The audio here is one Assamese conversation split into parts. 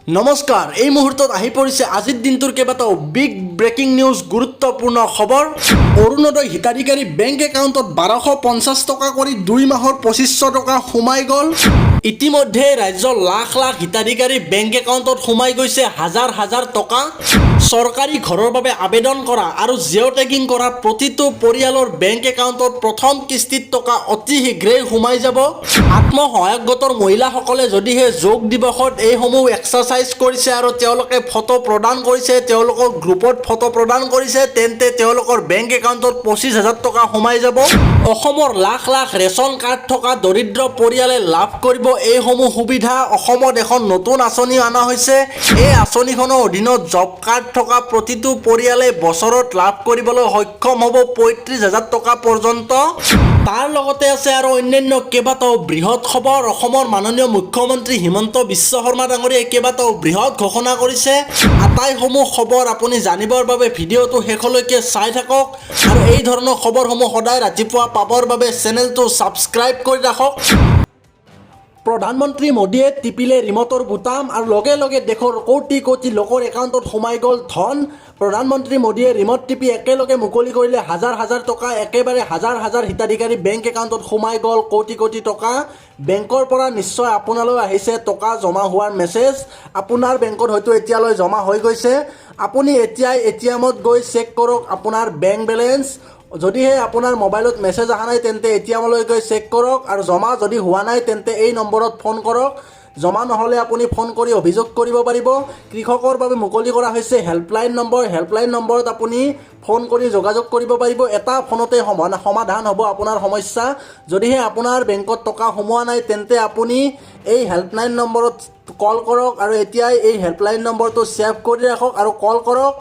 নমস্কাৰ এই মুহূৰ্তত আহি পৰিছে আজিৰ দিনটোৰ কেইবাটাও বিগ ব্ৰেকিং নিউজ গুৰুত্বপূৰ্ণ খবৰ অৰুণোদয় হিতাধিকাৰী বেংক একাউণ্টত 1250 টকা কৰি 2 মাহৰ 2500 টকা সোমাই গ'ল ইতিমধ্যে ৰাজ্যৰ লাখ লাখ হিতাধিকাৰী বেংক একাউণ্টত সোমাই গৈছে হাজাৰ হাজাৰ টকা চৰকাৰী ঘৰৰ বাবে আবেদন কৰা আৰু জিঅ' টেগিং কৰা প্ৰতিটো পৰিয়ালৰ বেংক একাউণ্টত প্ৰথম কিস্তিত টকা অতি শীঘ্ৰেই সোমাই যাব আত্মসহায়ক গোটৰ মহিলাসকলে যদিহে যোগ দিৱসত এইসমূহ এক্সাৰচাইজ কৰিছে আৰু তেওঁলোকে ফটো প্ৰদান কৰিছে তেওঁলোকৰ গ্ৰুপত ফটো প্ৰদান কৰিছে তেন্তে তেওঁলোকৰ বেংক একাউণ্টত 25,000 টকা সোমাই যাব অসমৰ লাখ লাখ ৰেচন কাৰ্ড থকা দৰিদ্ৰ পৰিয়ালে লাভ কৰিব এইসমূহ সুবিধা অসমত এখন নতুন আঁচনি অনা হৈছে এই আঁচনিখনৰ অধীনত জব কাৰ্ড থকা প্ৰতিটো পৰিয়ালে বছৰত লাভ কৰিবলৈ সক্ষম হ'ব 35,000 টকা পৰ্যন্ত তাৰ লগতে আছে আৰু অন্যান্য কেইবাটাও বৃহৎ খবৰ অসমৰ মাননীয় মুখ্যমন্ত্ৰী হিমন্ত বিশ্ব শৰ্মা ডাঙৰীয়াই কেইবাটাও বৃহৎ ঘোষণা কৰিছে আটাইসমূহ খবৰ আপুনি জানিবৰ বাবে ভিডিঅ'টো শেষলৈকে চাই থাকক আৰু এই ধৰণৰ খবৰসমূহ সদায় ৰাতিপুৱা পাবৰ বাবে চেনেলটো ছাবস্ক্ৰাইব কৰি ৰাখক প্ৰধানমন্ত্ৰী মোদীয়ে টিপিলে ৰিমটৰ বুটাম আৰু লগে লগে দেশৰ কোটি কোটি লোকৰ একাউণ্টত সোমাই গ'ল ধন প্ৰধানমন্ত্ৰী মোদীয়ে ৰিমট টিপি একেলগে মুকলি কৰিলে হাজাৰ হাজাৰ টকা একেবাৰে হাজাৰ হাজাৰ হিতাধিকাৰী বেংক একাউণ্টত সোমাই গ'ল কোটি কোটি টকা বেংকৰ পৰা নিশ্চয় আপোনালৈ আহিছে টকা জমা হোৱাৰ মেছেজ আপোনাৰ বেংকত হয়তো এতিয়ালৈ জমা হৈ গৈছে আপুনি এতিয়াই এটিএমত গৈ চেক কৰক আপোনাৰ বেংক বেলেঞ্চ যদিহে আপোনাৰ মোবাইলত মেছেজ অহা নাই তেন্তে এটিএমলৈ গৈ চেক কৰক আৰু জমা যদি হোৱা নাই তেন্তে এই নম্বৰত ফোন কৰক জমা নহ'লে আপুনি ফোন কৰি অভিযোগ কৰিব পাৰিব কৃষকৰ বাবে মুকলি কৰা হৈছে হেল্পলাইন নম্বৰত আপুনি ফোন কৰি যোগাযোগ কৰিব পাৰিব এটা ফোনতে সমাধান হ'ব আপোনাৰ সমস্যা যদিহে আপোনাৰ বেংকত টকা সোমোৱা নাই তেন্তে আপুনি এই হেল্পলাইন নম্বৰত কল কৰক আৰু এতিয়াই এই হেল্পলাইন নম্বৰটো ছেভ কৰি ৰাখক আৰু কল কৰক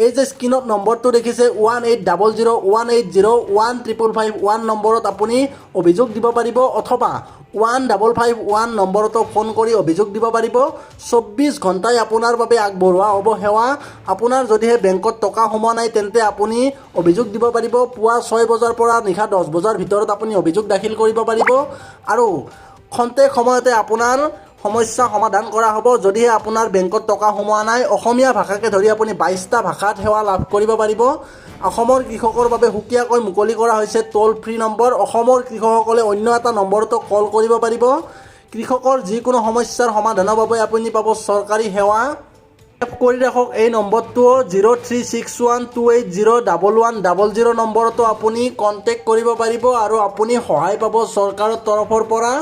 এই যে স্ক্ৰীনত নম্বৰটো দেখিছে 180018015551 নম্বৰত আপুনি অভিযোগ দিব পাৰিব অথবা 1551 নম্বৰতো ফোন কৰি অভিযোগ দিব পাৰিব 24 ঘণ্টাই আপোনাৰ বাবে আগবঢ়োৱা হ'ব সেৱা আপোনাৰ যদিহে বেংকত টকা সোমোৱা নাই তেন্তে আপুনি অভিযোগ দিব পাৰিব পুৱা 6 বজাৰ পৰা নিশা 10 বজাৰ ভিতৰত আপুনি অভিযোগ দাখিল কৰিব পাৰিব আৰু খন্তেক সময়তে আপোনাৰ সমস্যা সমাধান কৰা হ'ব যদিহে আপোনাৰ বেংকত টকা সোমোৱা নাই অসমীয়া ভাষাকে ধৰি আপুনি 22টা ভাষাত সেৱা লাভ কৰিব পাৰিব অসমৰ কৃষকৰ বাবে সুকীয়াকৈ মুকলি কৰা হৈছে টোল ফ্ৰী নম্বৰ অসমৰ কৃষকসকলে অন্য এটা নম্বৰতো কল কৰিব পাৰিব কৃষকৰ যিকোনো সমস্যাৰ সমাধানৰ বাবে আপুনি পাব চৰকাৰী সেৱা ছেভ কৰি ৰাখক এই নম্বৰটো 036128011000 নম্বৰতো আপুনি কণ্টেক্ট কৰিব পাৰিব আৰু আপুনি সহায় পাব চৰকাৰৰ তৰফৰ পৰা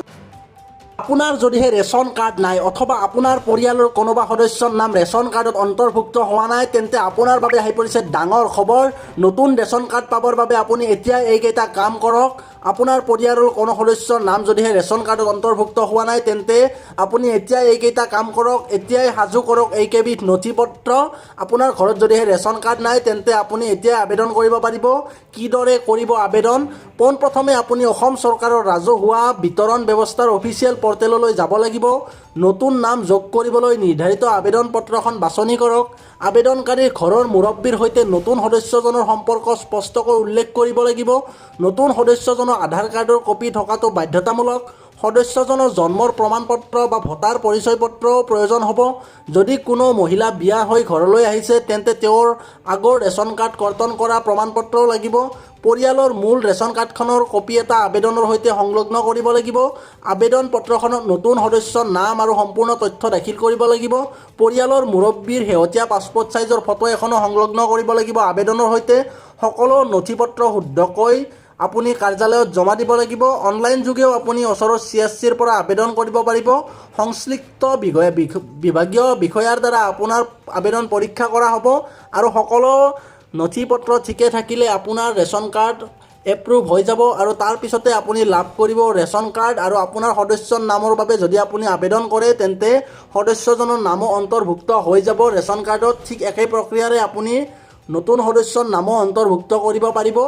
আপোনাৰ যদিহে ৰেচন কাৰ্ড নাই অথবা আপোনাৰ পৰিয়ালৰ কোনোবা সদস্যৰ নাম ৰেচন কাৰ্ডত অন্তৰ্ভুক্ত হোৱা নাই তেন্তে আপোনাৰ বাবে আহি পৰিছে ডাঙৰ খবৰ নতুন ৰেচন কাৰ্ড পাবৰ বাবে আপুনি এতিয়া এইকেইটা কাম কৰক আপোনাৰ পৰিয়ালৰ কোনো সদস্যৰ নাম যদিহে ৰেচন কাৰ্ডত অন্তৰ্ভুক্ত হোৱা নাই তেন্তে আপুনি এতিয়া এইকেইটা কাম কৰক এতিয়াই সাজু কৰক এইকেইবিধ নথিপত্ৰ আপোনাৰ ঘৰত যদিহে ৰেচন কাৰ্ড নাই তেন্তে আপুনি এতিয়াই আবেদন কৰিব পাৰিব কিদৰে কৰিব আবেদন পোনপ্ৰথমে আপুনি অসম চৰকাৰৰ ৰাজহুৱা বিতৰণ ব্যৱস্থাৰ অফিচিয়েল পৰ্টেললৈ যাব লাগিব নতুন নাম যোগ কৰিবলৈ নিৰ্ধাৰিত আবেদন পত্ৰখন বাছনি কৰক আবেদনকাৰীৰ ঘৰৰ মুৰব্বীৰ সৈতে নতুন সদস্যজনৰ সম্পৰ্ক স্পষ্টকৈ উল্লেখ কৰিব লাগিব নতুন সদস্যজনৰ আধাৰ কাৰ্ডৰ কপি থকাটো বাধ্যতামূলক সদস্যজনৰ জন্মৰ প্ৰমাণপত্ৰ বা ভোটাৰ পৰিচয় পত্ৰও প্ৰয়োজন হ'ব যদি কোনো মহিলা বিয়া হৈ ঘৰলৈ আহিছে তেন্তে তেওঁৰ আগৰ ৰেচন কাৰ্ড কৰ্তন কৰা প্ৰমাণপত্ৰও লাগিব পৰিয়ালৰ মূল ৰেচন কাৰ্ডখনৰ কপি এটা আবেদনৰ সৈতে সংলগ্ন কৰিব লাগিব আবেদন পত্ৰখনত নতুন সদস্যৰ নাম আৰু সম্পূৰ্ণ তথ্য দাখিল কৰিব লাগিব পৰিয়ালৰ মুৰব্বীৰ শেহতীয়া পাছপোৰ্ট চাইজৰ ফটো এখনো সংলগ্ন কৰিব লাগিব আবেদনৰ সৈতে সকলো নথিপত্ৰ শুদ্ধকৈ আপুনি কাৰ্যালয়ত জমা দিব লাগিব অনলাইন যোগেও আপুনি ওচৰৰ CSCৰ পৰা আবেদন কৰিব পাৰিব সংশ্লিষ্ট বিভাগীয় বিষয়াৰ দ্বাৰা আপোনাৰ আবেদন পৰীক্ষা কৰা হ'ব আৰু সকলো নথিপত্ৰ ঠিকে থাকিলে আপোনাৰ ৰেচন কাৰ্ড এপ্ৰুভ হৈ যাব আৰু তাৰ পিছতে আপুনি লাভ কৰিব ৰেচন কাৰ্ড আৰু আপোনাৰ সদস্যৰ নামৰ বাবে যদি আপুনি আবেদন কৰে তেন্তে সদস্যজনৰ নামো অন্তৰ্ভুক্ত হৈ যাব ৰেচন কাৰ্ডত ঠিক একেই প্ৰক্ৰিয়াৰে আপুনি নতুন সদস্যৰ নামো অন্তৰ্ভুক্ত কৰিব পাৰিব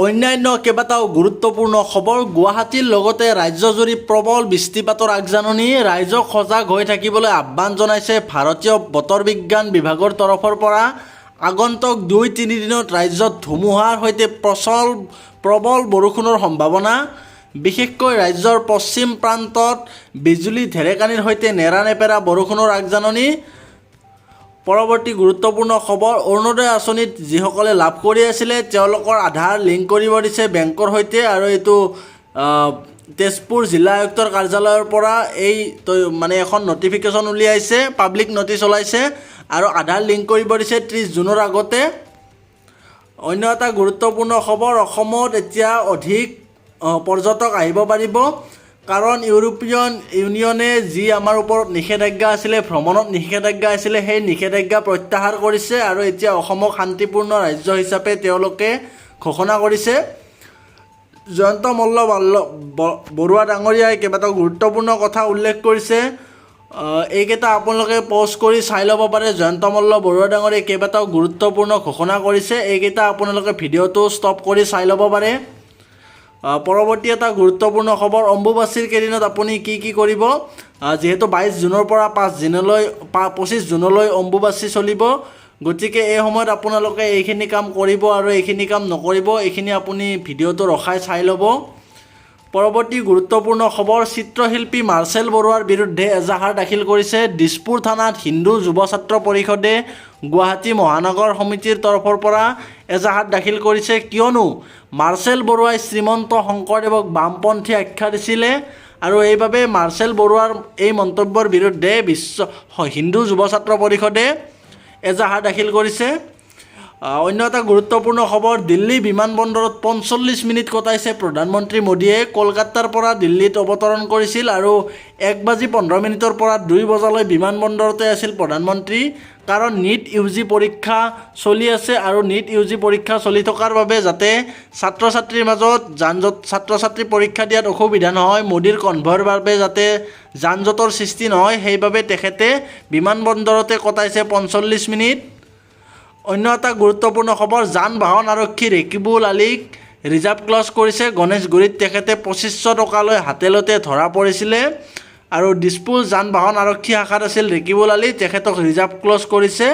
অন্যান্য কেইবাটাও গুৰুত্বপূৰ্ণ খবৰ গুৱাহাটীৰ লগতে ৰাজ্যজুৰি প্ৰবল বৃষ্টিপাতৰ আগজাননী ৰাইজক সজাগ হৈ থাকিবলৈ আহ্বান জনাইছে ভাৰতীয় বতৰ বিজ্ঞান বিভাগৰ তৰফৰ পৰা আগন্তুক 2-3 দিনত ৰাজ্যত ধুমুহাৰ সৈতে প্ৰবল বৰষুণৰ সম্ভাৱনা বিশেষকৈ ৰাজ্যৰ পশ্চিম প্ৰান্তত বিজুলী ঢেৰেকানিৰ সৈতে নেৰানেপেৰা বৰষুণৰ আগজাননী। পৰৱৰ্তী গুৰুত্বপূৰ্ণ খবৰ, অৰুণোদয় আঁচনিত যিসকলে লাভ কৰি আছিলে তেওঁলোকৰ আধাৰ লিংক কৰিব দিছে বেংকৰ সৈতে, আৰু এইটো তেজপুৰ জিলা আয়ুক্তৰ কাৰ্যালয়ৰ পৰা মানে এখন নটিফিকেশ্যন উলিয়াইছে, পাব্লিক নটিচ ওলাইছে, আৰু আধাৰ লিংক কৰিব দিছে 30 জুনৰ আগতে। অন্য এটা গুৰুত্বপূৰ্ণ খবৰ, অসমত এতিয়া অধিক পৰ্যটক আহিব পাৰিব, কাৰণ ইউৰোপীয়ন ইউনিয়নে যি আমাৰ ওপৰত নিষেধাজ্ঞা আছিলে, ভ্ৰমণত নিষেধাজ্ঞা আছিলে, সেই নিষেধাজ্ঞা প্ৰত্যাহাৰ কৰিছে আৰু এতিয়া অসমক শান্তিপূৰ্ণ ৰাজ্য হিচাপে তেওঁলোকে ঘোষণা কৰিছে। জয়ন্ত মল্ল বৰুৱা ডাঙৰীয়াই কেইবাটাও গুৰুত্বপূৰ্ণ কথা উল্লেখ কৰিছে, এইকেইটা আপোনালোকে প'জ কৰি চাই ল'ব পাৰে। জয়ন্ত মল্ল বৰুৱা ডাঙৰীয়াই কেইবাটাও গুৰুত্বপূৰ্ণ ঘোষণা কৰিছে, এইকেইটা আপোনালোকে ভিডিঅ'টো ষ্টপ কৰি চাই ল'ব পাৰে। পৰৱৰ্তী এটা গুৰুত্বপূৰ্ণ খবৰ, অম্বুবাচীৰ কেইদিনত আপুনি কি কি কৰিব। যিহেতু 22 জুনৰ পৰা 25 জুনলৈ অম্বুবাচী চলিব, গতিকে এই সময়ত আপোনালোকে এইখিনি কাম কৰিব আৰু এইখিনি কাম নকৰিব, এইখিনি আপুনি ভিডিঅ'টো ৰখাই চাই ল'ব। পৰৱৰ্তী গুৰুত্বপূৰ্ণ খবৰ, চিত্ৰশিল্পী মাৰ্চেল বৰুৱাৰ বিৰুদ্ধে এজাহাৰ দাখিল কৰিছে দিছপুৰ থানাত হিন্দু যুৱ ছাত্ৰ পৰিষদে গুৱাহাটী মহানগৰ সমিতিৰ তৰফৰ পৰা এজাহাৰ দাখিল কৰিছে, কিয়নো মাৰ্চেল বৰুৱাই শ্ৰীমন্ত শংকৰদেৱক বামপন্থী আখ্যা দিছিলে, আৰু এইবাবে মাৰ্চেল বৰুৱাৰ এই মন্তব্যৰ বিৰুদ্ধে হিন্দু যুৱ ছাত্ৰ পৰিষদে এজাহাৰ দাখিল কৰিছে। অন্য এটা গুৰুত্বপূৰ্ণ খবৰ, দিল্লী বিমানবন্দৰত 45 মিনিট কটাইছে প্ৰধানমন্ত্ৰী মোদীয়ে। কলকাতাৰ পৰা দিল্লীত অৱতৰণ কৰিছিল আৰু 1:15 পৰা 2 বজালৈ বিমানবন্দৰতে আছিল প্ৰধানমন্ত্ৰী, কাৰণ NEET UG পৰীক্ষা চলি আছে, আৰু NEET UG পৰীক্ষা চলি থকাৰ বাবে যাতে ছাত্ৰ ছাত্ৰীৰ মাজত ছাত্ৰ ছাত্ৰী পৰীক্ষা দিয়াত অসুবিধা নহয়, মোদীৰ কনভয়ৰ বাবে যাতে যান জঁটৰ সৃষ্টি নহয়, সেইবাবে তেখেতে বিমানবন্দৰতে কটাইছে 45 মিনিট। অন্য এটা গুৰুত্বপূৰ্ণ খবৰ, যান বাহন আৰক্ষী ৰেকিবুল আলীক ৰিজাৰ্ভ ক্লজ কৰিছে। গণেশগুৰিত তেখেতে 2500 টকালৈ হাতেলতে ধৰা পৰিছিলে, আৰু দিছপুৰ যান বাহন আৰক্ষী শাখাত আছিল ৰেকিবুল আলী, তেখেতক ৰিজাৰ্ভ ক্লজ কৰিছে।